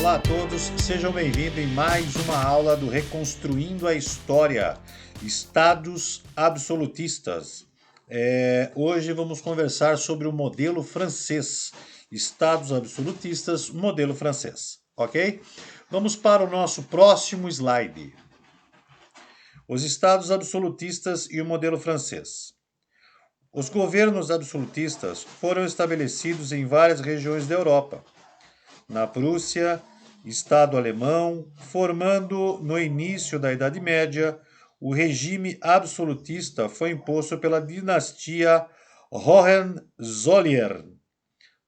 Olá a todos, sejam bem-vindos em mais uma aula do Reconstruindo a História, Estados Absolutistas. Hoje vamos conversar sobre o modelo francês, Estados Absolutistas, modelo francês, ok? Vamos para o nosso próximo slide. Os Estados Absolutistas e o modelo francês. Os governos absolutistas foram estabelecidos em várias regiões da Europa. Na Prússia, Estado alemão, formando no início da Idade Média, o regime absolutista foi imposto pela dinastia Hohenzollern,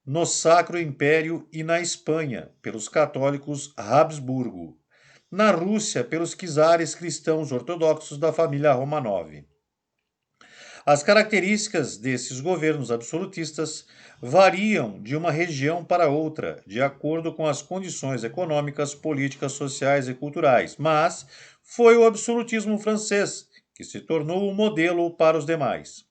no Sacro Império, e na Espanha, pelos católicos Habsburgo. Na Rússia, pelos czares cristãos ortodoxos da família Romanov. As características desses governos absolutistas variam de uma região para outra, de acordo com as condições econômicas, políticas, sociais e culturais, mas foi o absolutismo francês que se tornou o modelo para os demais.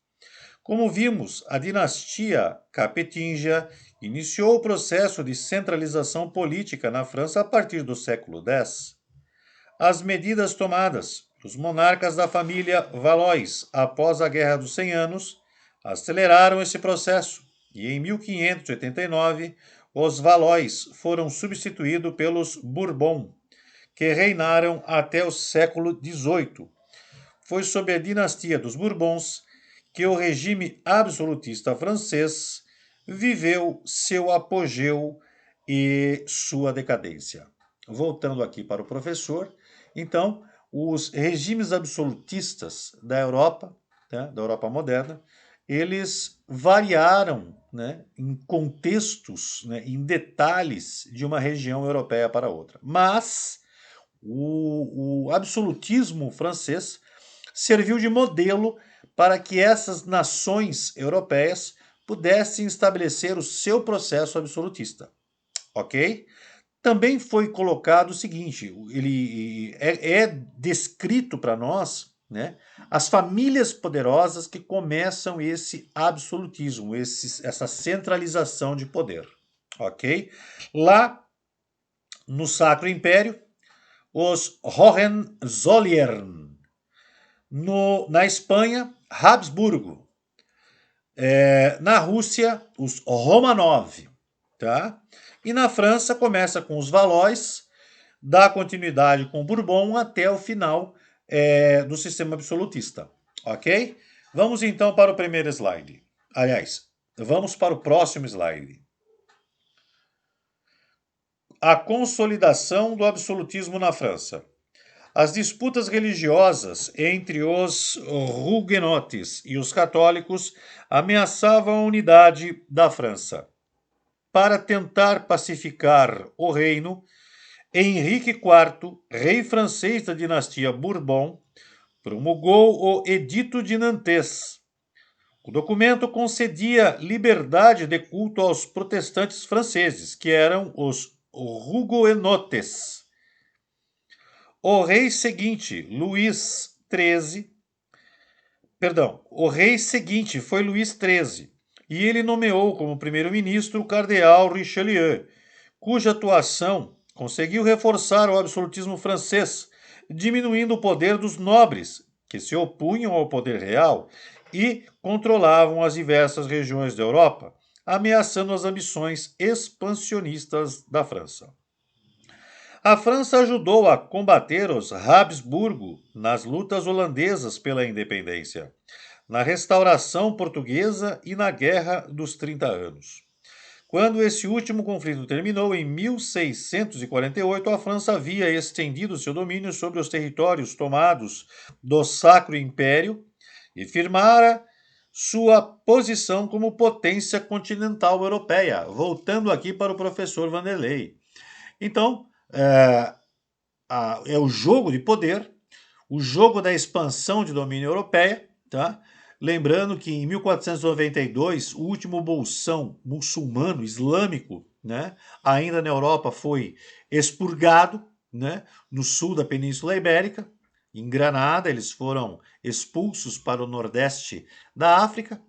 Como vimos, a dinastia capetingia iniciou o processo de centralização política na França a partir do século X. As medidas tomadas pelos monarcas da família Valois após a Guerra dos 100 Anos aceleraram esse processo e em 1589 os Valois foram substituídos pelos Bourbon, que reinaram até o século XVIII. Foi sob a dinastia dos Bourbons que o regime absolutista francês viveu seu apogeu e sua decadência. Voltando aqui para o professor, então, os regimes absolutistas da Europa, da Europa moderna, eles variaram, em contextos, em detalhes de uma região europeia para outra. Mas o absolutismo francês serviu de modelo para que essas nações europeias pudessem estabelecer o seu processo absolutista. Ok? Também foi colocado o seguinte, ele é descrito para nós, as famílias poderosas que começam esse absolutismo, essa centralização de poder, ok? Lá no Sacro Império, os Hohenzollern, na Espanha, Habsburgo, na Rússia, os Romanov, tá? E na França começa com os Valois, dá continuidade com o Bourbon até o final do sistema absolutista, ok? Vamos então para o primeiro slide. Aliás, vamos para o próximo slide. A consolidação do absolutismo na França. As disputas religiosas entre os huguenotes e os católicos ameaçavam a unidade da França. Para tentar pacificar o reino, Henrique IV, rei francês da dinastia Bourbon, promulgou o Edito de Nantes. O documento concedia liberdade de culto aos protestantes franceses, que eram os huguenotes. O rei seguinte foi Luís XIII, e ele nomeou como primeiro-ministro o cardeal Richelieu, cuja atuação conseguiu reforçar o absolutismo francês, diminuindo o poder dos nobres, que se opunham ao poder real e controlavam as diversas regiões da Europa, ameaçando as ambições expansionistas da França. A França ajudou a combater os Habsburgo nas lutas holandesas pela independência, na restauração portuguesa e na Guerra dos 30 Anos. Quando esse último conflito terminou em 1648, a França havia estendido seu domínio sobre os territórios tomados do Sacro Império e firmara sua posição como potência continental europeia. Voltando aqui para o professor Vanderlei. Então, é o jogo de poder, o jogo da expansão de domínio europeia, tá? Lembrando que em 1492, o último bolsão muçulmano islâmico, ainda na Europa, foi expurgado, no sul da Península Ibérica. Em Granada, eles foram expulsos para o nordeste da África.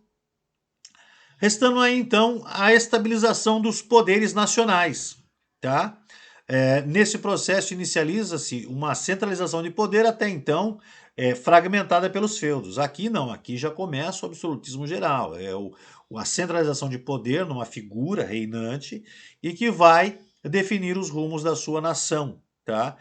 Restando aí, então, a estabilização dos poderes nacionais, tá? Nesse processo inicializa-se uma centralização de poder até então fragmentada pelos feudos. Aqui não, aqui já começa o absolutismo geral, a centralização de poder numa figura reinante e que vai definir os rumos da sua nação, tá?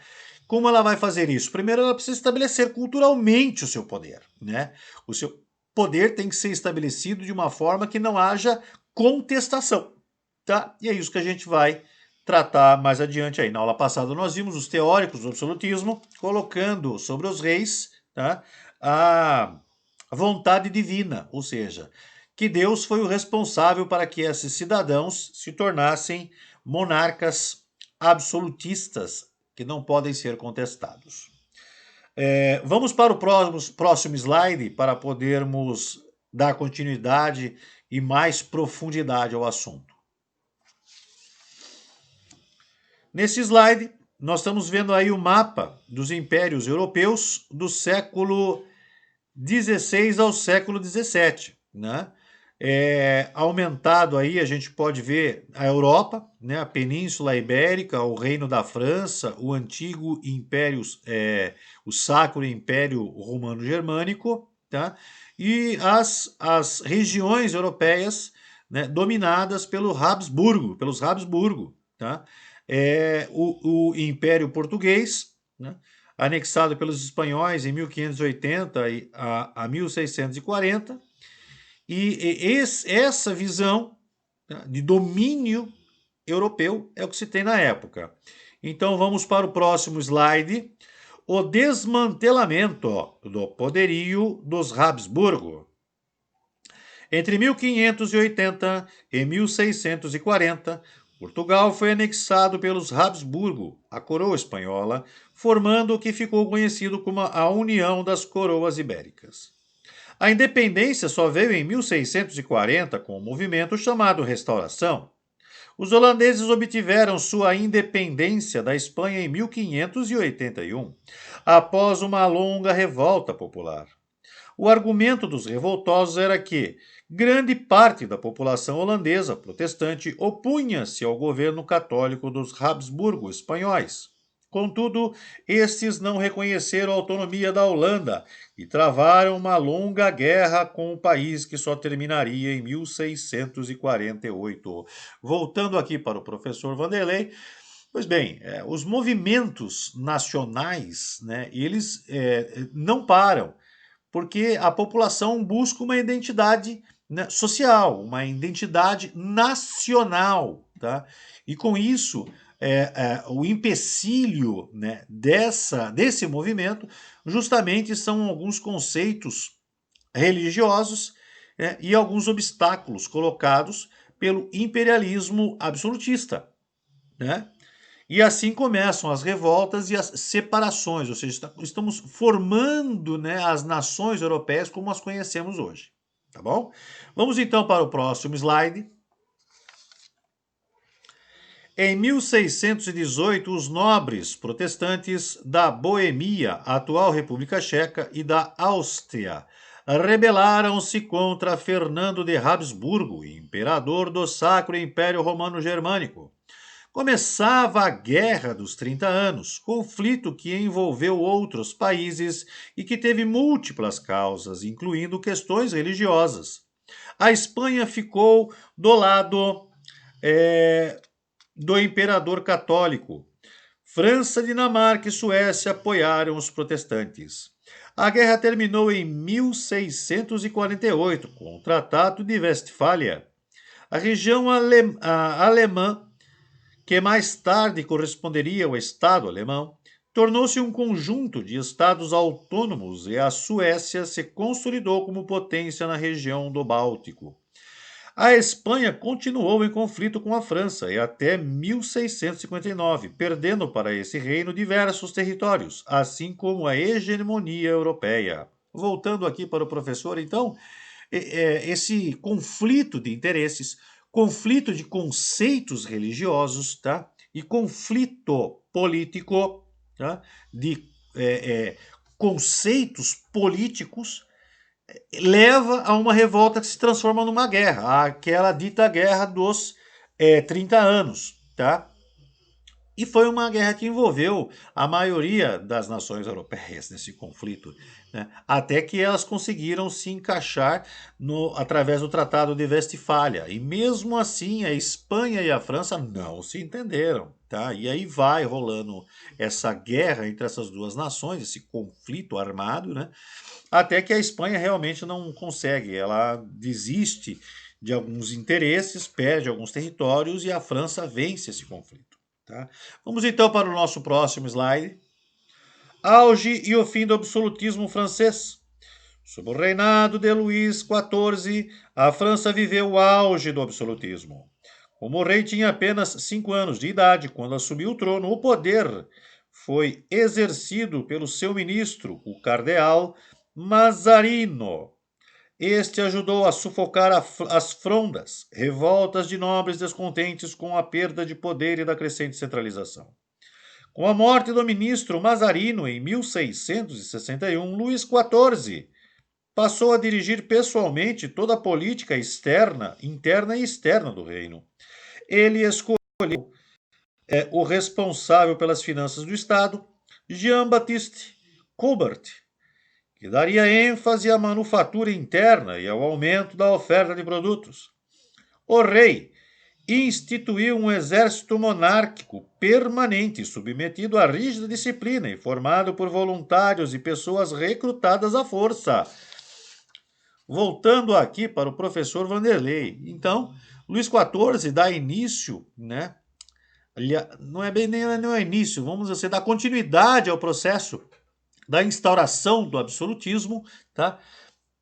Como ela vai fazer isso? Primeiro, ela precisa estabelecer culturalmente o seu poder, né? O seu poder tem que ser estabelecido de uma forma que não haja contestação, tá? E é isso que a gente vai tratar mais adiante aí. Na aula passada nós vimos os teóricos do absolutismo colocando sobre os reis, tá, a vontade divina, ou seja, que Deus foi o responsável para que esses cidadãos se tornassem monarcas absolutistas que não podem ser contestados. Vamos para o próximo slide para podermos dar continuidade e mais profundidade ao assunto. Nesse slide, nós estamos vendo aí o mapa dos impérios europeus do século XVI ao século XVII, né? Aumentado aí, a gente pode ver a Europa, né? A Península Ibérica, o Reino da França, o antigo Império, o Sacro Império Romano-Germânico, tá? E as regiões europeias, né, dominadas pelos Habsburgo, tá? O Império Português, né, anexado pelos espanhóis em 1580 a 1640, essa visão, né, de domínio europeu é o que se tem na época. Então vamos para o próximo slide. O desmantelamento do poderio dos Habsburgo. Entre 1580 e 1640, Portugal foi anexado pelos Habsburgo, a coroa espanhola, formando o que ficou conhecido como a União das Coroas Ibéricas. A independência só veio em 1640 com o movimento chamado Restauração. Os holandeses obtiveram sua independência da Espanha em 1581, após uma longa revolta popular. O argumento dos revoltosos era que grande parte da população holandesa protestante opunha-se ao governo católico dos Habsburgo espanhóis. Contudo, estes não reconheceram a autonomia da Holanda e travaram uma longa guerra com o país que só terminaria em 1648. Voltando aqui para o professor Vanderlei, pois bem, os movimentos nacionais, né, eles não param, porque a população busca uma identidade, né, social, uma identidade nacional, tá? E com isso, o empecilho, né, desse movimento justamente são alguns conceitos religiosos, e alguns obstáculos colocados pelo imperialismo absolutista, né? E assim começam as revoltas e as separações, ou seja, estamos formando, né, as nações europeias como as conhecemos hoje. Tá bom? Vamos então para o próximo slide. Em 1618, os nobres protestantes da Boemia, atual República Tcheca, e da Áustria rebelaram-se contra Fernando de Habsburgo, imperador do Sacro Império Romano-Germânico. Começava a Guerra dos 30 Anos, conflito que envolveu outros países e que teve múltiplas causas, incluindo questões religiosas. A Espanha ficou do lado do imperador católico. França, Dinamarca e Suécia apoiaram os protestantes. A guerra terminou em 1648, com o Tratado de Westfália. A região alemã, que mais tarde corresponderia ao Estado alemão, tornou-se um conjunto de estados autônomos e a Suécia se consolidou como potência na região do Báltico. A Espanha continuou em conflito com a França e até 1659, perdendo para esse reino diversos territórios, assim como a hegemonia europeia. Voltando aqui para o professor, então, esse conflito de interesses, conflito de conceitos religiosos, tá? E conflito político, tá? De conceitos políticos, leva a uma revolta que se transforma numa guerra, aquela dita guerra dos 30 anos, tá? E foi uma guerra que envolveu a maioria das nações europeias nesse conflito, né? Até que elas conseguiram se encaixar através do Tratado de Westfália. E mesmo assim, a Espanha e a França não se entenderam. Tá? E aí vai rolando essa guerra entre essas duas nações, esse conflito armado, né? Até que a Espanha realmente não consegue, ela desiste de alguns interesses, perde alguns territórios e a França vence esse conflito. Tá? Vamos então para o nosso próximo slide. Auge e o fim do absolutismo francês. Sob o reinado de Luís XIV, a França viveu o auge do absolutismo. Como o rei tinha apenas 5 anos de idade quando assumiu o trono, o poder foi exercido pelo seu ministro, o cardeal Mazarino. Este ajudou a sufocar as frondas, revoltas de nobres descontentes com a perda de poder e da crescente centralização. Com a morte do ministro Mazarino em 1661, Luís XIV passou a dirigir pessoalmente toda a política externa, interna e externa do reino. Ele escolheu o responsável pelas finanças do Estado, Jean-Baptiste Colbert, que daria ênfase à manufatura interna e ao aumento da oferta de produtos. O rei instituiu um exército monárquico permanente, submetido a rígida disciplina e formado por voluntários e pessoas recrutadas à força. Voltando aqui para o professor Vanderlei. Então, Luís XIV dá início, né? Não é bem nem o início, vamos dizer, dá continuidade ao processo da instauração do absolutismo, tá?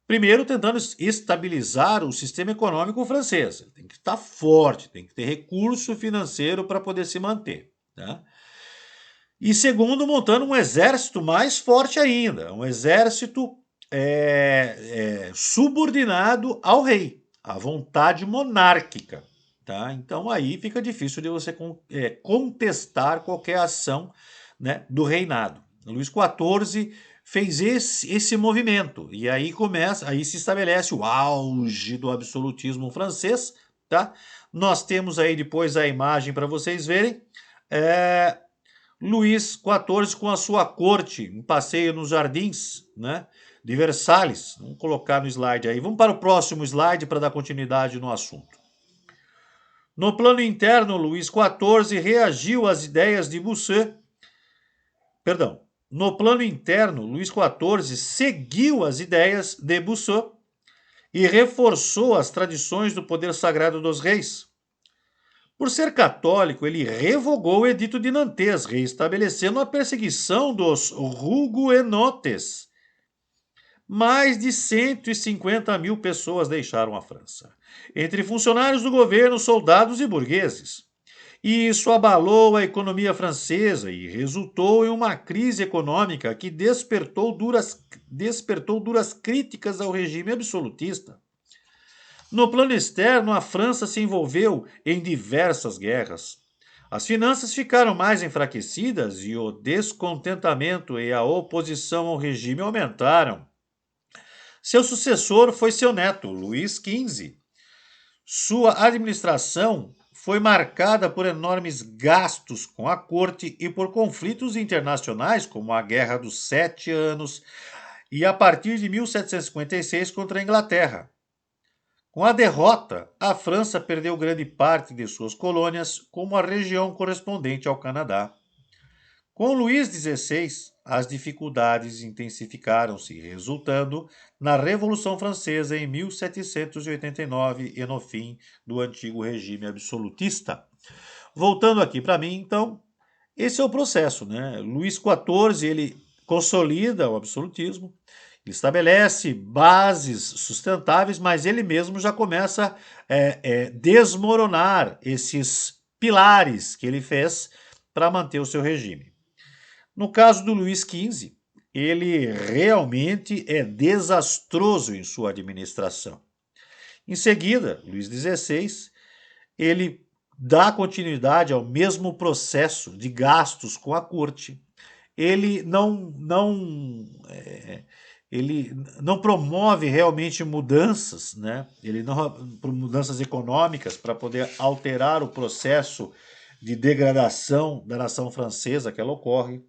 Primeiro, tentando estabilizar o sistema econômico francês. Tem que estar forte, tem que ter recurso financeiro para poder se manter. Tá? E segundo, montando um exército mais forte ainda, um exército subordinado ao rei, à vontade monárquica. Tá? Então aí fica difícil de você contestar qualquer ação, né, do reinado. Luís XIV fez esse movimento e aí se estabelece o auge do absolutismo francês. Tá? Nós temos aí depois a imagem para vocês verem. Luís XIV com a sua corte, um passeio nos jardins, né, de Versalhes. Vamos colocar no slide aí. Vamos para o próximo slide para dar continuidade no assunto. No plano interno, Luís XIV reagiu às ideias de Bossuet. Perdão. No plano interno, Luís XIV seguiu as ideias de Bossuet e reforçou as tradições do poder sagrado dos reis. Por ser católico, ele revogou o Edito de Nantes, reestabelecendo a perseguição dos huguenotes. Mais de 150 mil pessoas deixaram a França, entre funcionários do governo, soldados e burgueses. E isso abalou a economia francesa e resultou em uma crise econômica que despertou duras críticas ao regime absolutista. No plano externo, a França se envolveu em diversas guerras. As finanças ficaram mais enfraquecidas e o descontentamento e a oposição ao regime aumentaram. Seu sucessor foi seu neto, Luís XV. Sua administração foi marcada por enormes gastos com a corte e por conflitos internacionais, como a Guerra dos 7 Anos e a partir de 1756 contra a Inglaterra. Com a derrota, a França perdeu grande parte de suas colônias, como a região correspondente ao Canadá. Com Luís XVI, as dificuldades intensificaram-se, resultando na Revolução Francesa em 1789 e no fim do antigo regime absolutista. Voltando aqui para mim, então, esse é o processo, né? Luís XIV, ele consolida o absolutismo, ele estabelece bases sustentáveis, mas ele mesmo já começa a desmoronar esses pilares que ele fez para manter o seu regime. No caso do Luís XV, ele realmente é desastroso em sua administração. Em seguida, Luís XVI, ele dá continuidade ao mesmo processo de gastos com a corte. Ele ele não promove realmente mudanças, né? Ele não mudanças econômicas para poder alterar o processo de degradação da nação francesa que ela ocorre.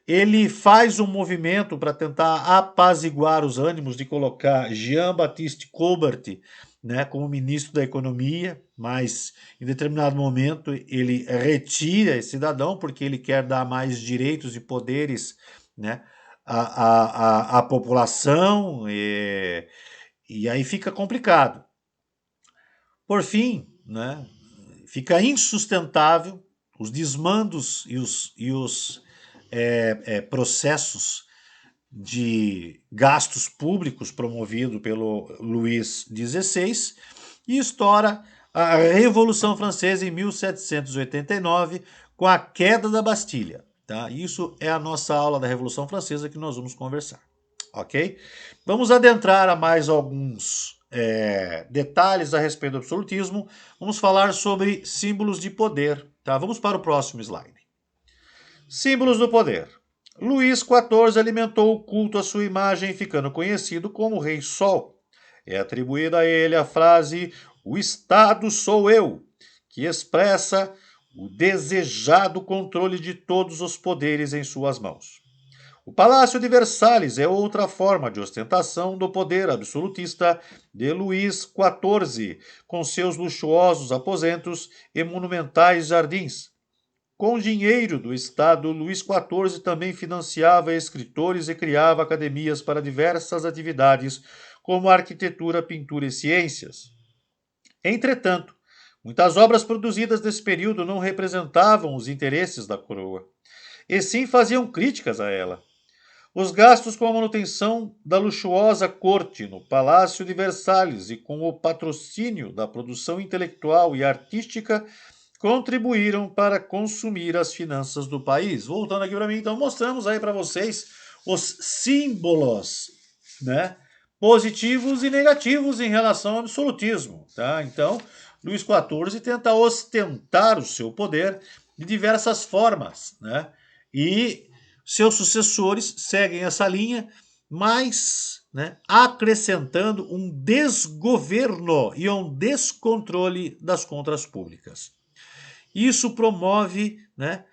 Ele faz um movimento para tentar apaziguar os ânimos de colocar Jean-Baptiste Colbert, né, como ministro da Economia, mas em determinado momento ele retira esse cidadão porque ele quer dar mais direitos e poderes, né, à população, e aí fica complicado. Por fim, né, fica insustentável os desmandos e os processos de gastos públicos promovido pelo Luís XVI e estoura a Revolução Francesa em 1789 com a queda da Bastilha. Tá? Isso é a nossa aula da Revolução Francesa que nós vamos conversar. Ok? Vamos adentrar a mais alguns detalhes a respeito do absolutismo. Vamos falar sobre símbolos de poder. Tá? Vamos para o próximo slide. Símbolos do poder. Luís XIV alimentou o culto à sua imagem, ficando conhecido como Rei Sol. É atribuída a ele a frase "O Estado sou eu", que expressa o desejado controle de todos os poderes em suas mãos. O Palácio de Versalhes é outra forma de ostentação do poder absolutista de Luís XIV, com seus luxuosos aposentos e monumentais jardins. Com dinheiro do Estado, Luís XIV também financiava escritores e criava academias para diversas atividades, como arquitetura, pintura e ciências. Entretanto, muitas obras produzidas nesse período não representavam os interesses da coroa, e sim faziam críticas a ela. Os gastos com a manutenção da luxuosa corte no Palácio de Versalhes e com o patrocínio da produção intelectual e artística contribuíram para consumir as finanças do país. Voltando aqui para mim, então mostramos aí para vocês os símbolos, né, positivos e negativos em relação ao absolutismo, tá? Então, Luís XIV tenta ostentar o seu poder de diversas formas, né? E seus sucessores seguem essa linha, mas, né, acrescentando um desgoverno e um descontrole das contas públicas. Isso promove, né,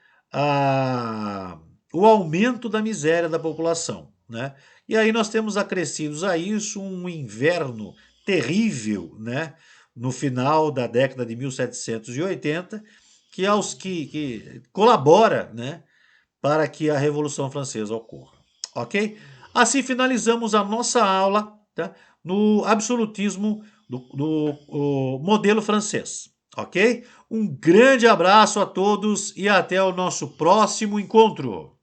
o aumento da miséria da população, né? E aí nós temos acrescidos a isso um inverno terrível, né, no final da década de 1780, que colabora, né, para que a Revolução Francesa ocorra. Ok? Assim finalizamos a nossa aula, tá, no absolutismo do modelo francês. Ok? Um grande abraço a todos e até o nosso próximo encontro.